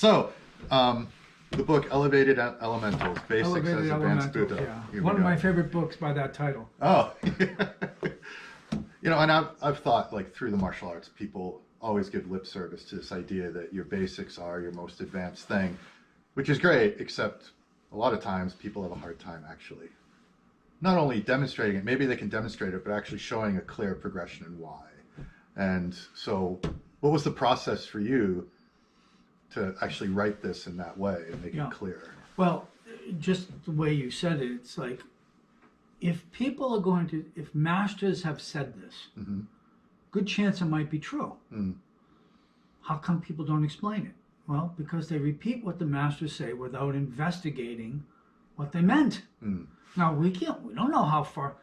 So, the book Elevated Elementals, Basics Elevated as Advanced Elementals, Buddha. yeah. Here we One of go. my favorite books by that title. Oh, you know, and I've thought, like, through the martial arts, people always give lip service to this idea that your basics are your most advanced thing, which is great, except a lot of times people have a hard time actually not only demonstrating it, maybe they can demonstrate it, but actually showing a clear progression and why. And so what was the process for you to actually write this in that way and make it clear? Well, just the way you said it, it's like, if people are going to, if masters have said this, good chance it might be true. How come people don't explain it? Well, because they repeat what the masters say without investigating what they meant. Now, we don't know how far.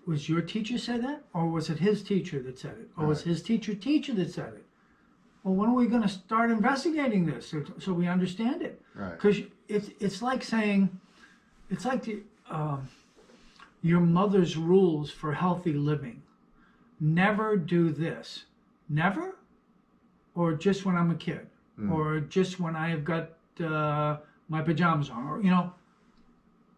Was your teacher say that? Or was it his teacher that said it? Or was his teacher that said it? Well, when are we going to start investigating this so we understand it? Because it's like saying, it's like your mother's rules for healthy living. Never do this. Never? Or just when I'm a kid? Or just when I have got my pajamas on? Or, you know,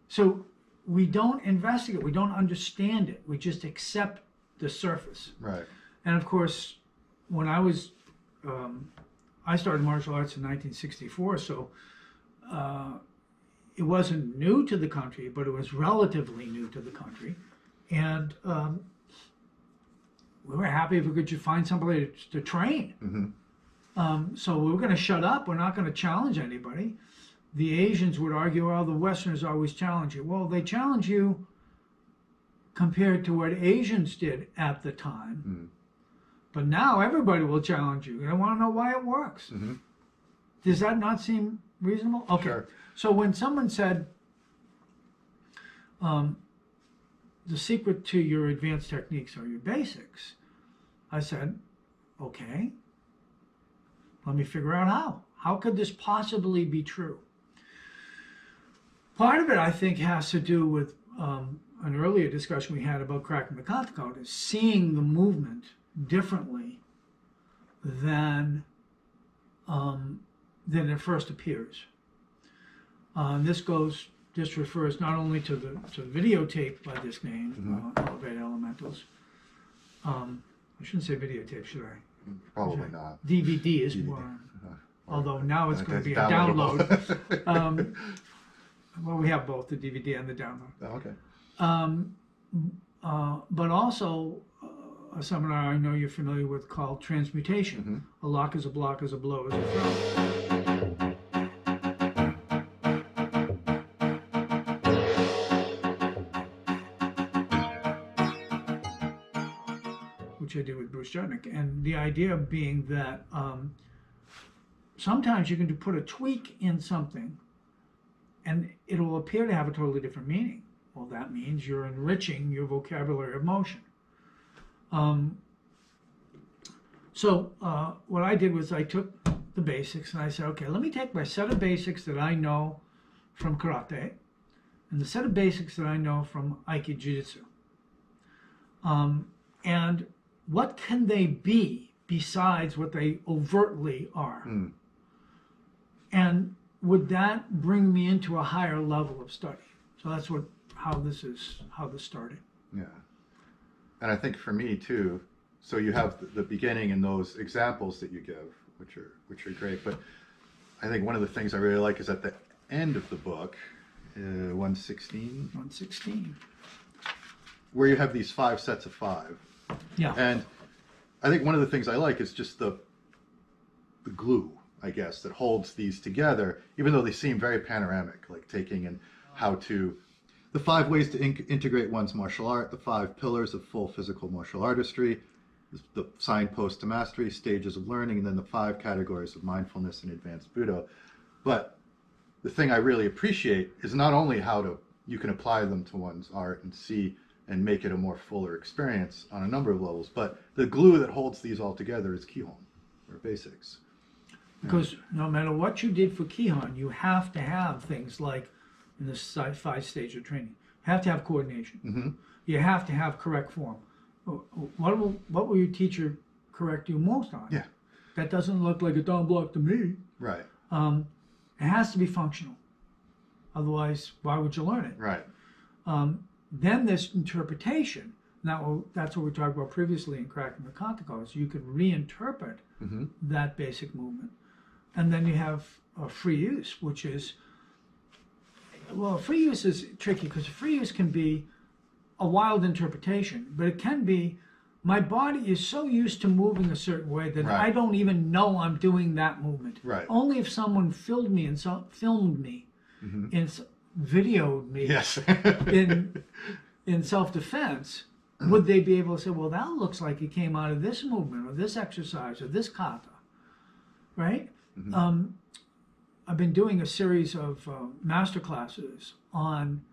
so we don't investigate. We don't understand it. We just accept the surface. Right. And of course, when I was, I started martial arts in 1964, so it wasn't new to the country, but it was relatively new to the country. And we were happy if we could just find somebody to train. So we were going to shut up. We're not going to challenge anybody. The Asians would argue, well, the Westerners always challenge you. Well, they challenge you compared to what Asians did at the time. But now everybody will challenge you. They want to know why it works. Does that not seem reasonable? Okay. Sure. So when someone said, the secret to your advanced techniques are your basics, I said, okay, let me figure out how. How could this possibly be true? Part of it, I think, has to do with an earlier discussion we had about cracking the kata code, is seeing the movement differently than it first appears. This refers not only to the videotape by this name, ElevAted Elementals. I shouldn't say videotape, should I? Probably not. DVD is more. Although now it's going to be a download. Well, we have both the DVD and the download. Oh, okay. But also a seminar I know you're familiar with called Transmutation. A lock is a block, is a blow is a throw. Which I did with Bruce Judnick. And the idea being that sometimes you can put a tweak in something and it will appear to have a totally different meaning. Well, that means you're enriching your vocabulary of motion. So what I did was I took the basics and I said, okay, let me take my set of basics that I know from karate and the set of basics that I know from aiki-ju-jutsu. And what can they be besides what they overtly are? And would that bring me into a higher level of study? So that's how this started. Yeah. And I think for me too, so you have the beginning and those examples that you give, which are great. But I think one of the things I really like is at the end of the book, 116. 116. Where you have these 5 sets of 5. Yeah. And I think one of the things I like is just the glue, I guess, that holds these together, even though they seem very panoramic, like taking and how to, the 5 ways to integrate one's martial art, the 5 pillars of full physical martial artistry, the signpost to mastery, stages of learning, and then the 5 categories of mindfulness and advanced Budo. But the thing I really appreciate is not only how you can apply them to one's art and see and make it a more fuller experience on a number of levels, but the glue that holds these all together is Kihon, or basics. Because no matter what you did for Kihon, you have to have things like, in this 5 stage of training, you have to have coordination. You have to have correct form. What will your teacher correct you most on? Yeah. That doesn't look like a down block to me. Right. It has to be functional. Otherwise, why would you learn it? Right. Then there's interpretation. Now, that's what we talked about previously in Cracking the Canticles. You can reinterpret that basic movement. And then you have free use, which is, well, free use is tricky because free use can be a wild interpretation, but it can be, my body is so used to moving a certain way that I don't even know I'm doing that movement. Right. Only if someone filmed me and videoed me Yes. in self-defense, would they be able to say, well, that looks like it came out of this movement or this exercise or this kata, right? I've been doing a series of master classes on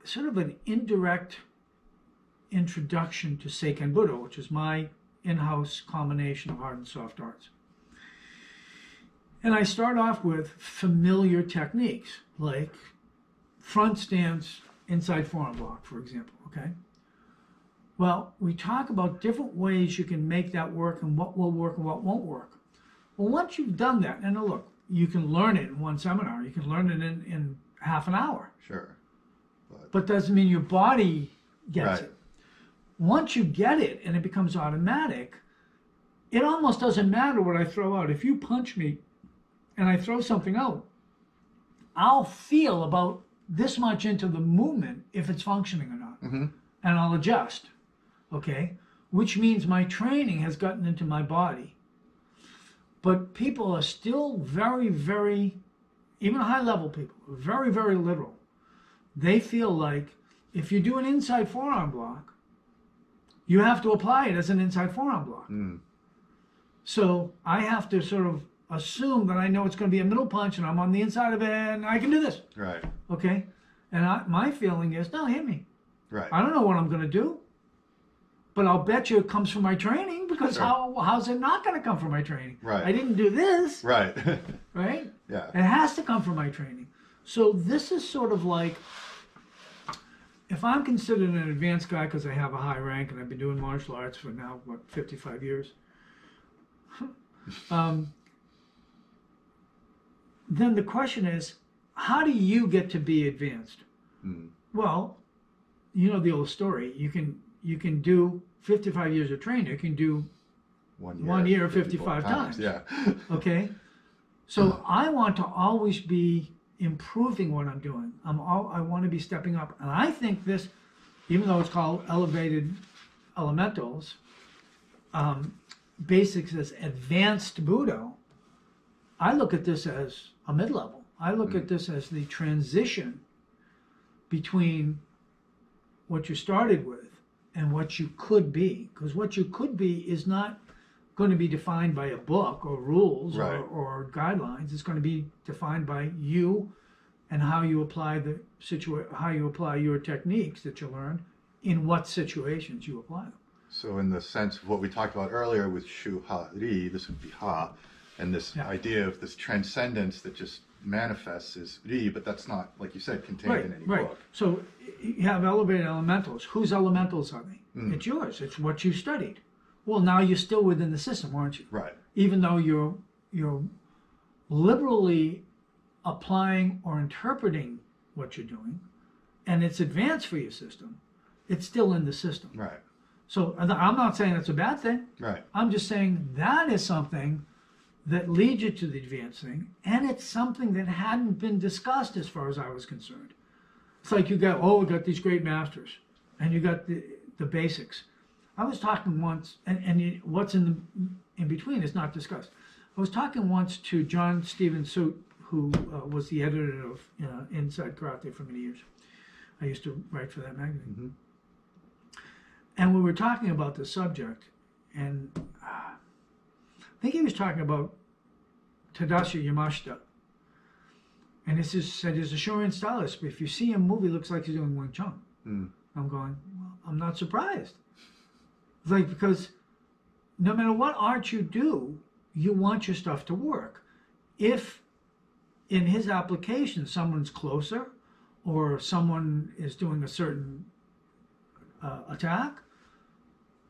sort of an indirect introduction to Seiken Budo, which is my in-house combination of hard and soft arts. And I start off with familiar techniques, like front stance, inside forearm block, for example, okay? Well, we talk about different ways you can make that work and what will work and what won't work. Well, once you've done that, and look, you can learn it in one seminar, you can learn it in half an hour. Sure. But doesn't mean your body gets it. Once you get it and it becomes automatic, it almost doesn't matter what I throw out. If you punch me and I throw something out, I'll feel about this much into the movement if it's functioning or not. And I'll adjust, okay? Which means my training has gotten into my body. But people are still very, very, even high-level people, very, very literal. They feel like if you do an inside forearm block, you have to apply it as an inside forearm block. So I have to sort of assume that I know it's going to be a middle punch and I'm on the inside of it and I can do this. Right. Okay? And my feeling is, no, hit me. Right. I don't know what I'm going to do, but I'll bet you it comes from my training because how's it not going to come from my training? Right. I didn't do this. Right. Right? Yeah. It has to come from my training. So this is sort of like, if I'm considered an advanced guy because I have a high rank and I've been doing martial arts for now, 55 years, then the question is, how do you get to be advanced? Well, you know the old story. You can do 55 years of training. You can do 1 year 55 times. Yeah. Okay? So I want to always be improving what I'm doing. I want to be stepping up. And I think this, even though it's called elevated elementals, basics as advanced Budo, I look at this as a mid-level. I look at this as the transition between what you started with and what you could be. Because what you could be is not going to be defined by a book or rules or guidelines. It's going to be defined by you and how you apply how you apply your techniques that you learned in what situations you apply them. So in the sense of what we talked about earlier with Shu Ha Ri, this would be Ha, and this idea of this transcendence that just manifests is Ri, but that's not, like you said, contained in any book. So you have elevated elementals. Whose elementals are they? It's yours. It's what you studied. Well, now you're still within the system, aren't you? Right. Even though you're liberally applying or interpreting what you're doing, and it's advanced for your system, it's still in the system. Right. So I'm not saying it's a bad thing. Right. I'm just saying that is something that leads you to the advanced thing, and it's something that hadn't been discussed as far as I was concerned. It's like we got these great masters, and you got the basics. I was talking once, and what's in between is not discussed. I was talking once to John Stephen Soot, who was the editor of Inside Karate for many years. I used to write for that magazine. And we were talking about the subject, and I think he was talking about Tadashi Yamashita. And he said he's a Shorin stylist, but if you see him move, he looks like he's doing Wing Chun. I'm going, well, I'm not surprised. It's like, because no matter what art you do, you want your stuff to work. If in his application someone's closer or someone is doing a certain attack,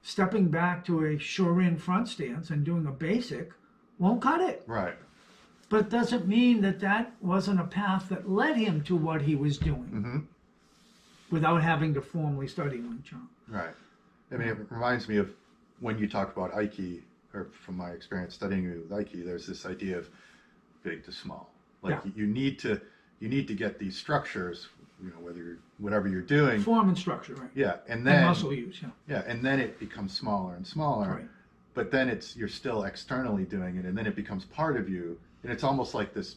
stepping back to a Shorin front stance and doing a basic won't cut it. Right. But it doesn't mean that that wasn't a path that led him to what he was doing without having to formally study Wing Chun. Right. I mean, it reminds me of when you talk about aiki, or from my experience studying with aiki, there's this idea of big to small. Like you need to get these structures, whatever you're doing. Form and structure, right? Yeah, and then muscle use, yeah, and then it becomes smaller and smaller. Right. But then you're still externally doing it, and then it becomes part of you, and it's almost like this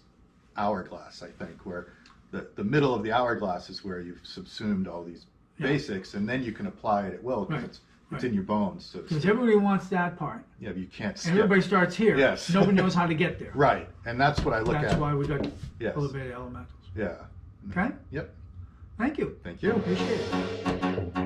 hourglass, I think, where the middle of the hourglass is where you've subsumed all these basics, and then you can apply it at will because it's in your bones. So because everybody wants that part. Yeah, but you can't skip. Everybody starts here. Yes. Nobody knows how to get there. Right, and that's what I look at. That's why we got Yes. elevated elementals. Yeah. Okay? Yep. Thank you. Thank you. Appreciate it.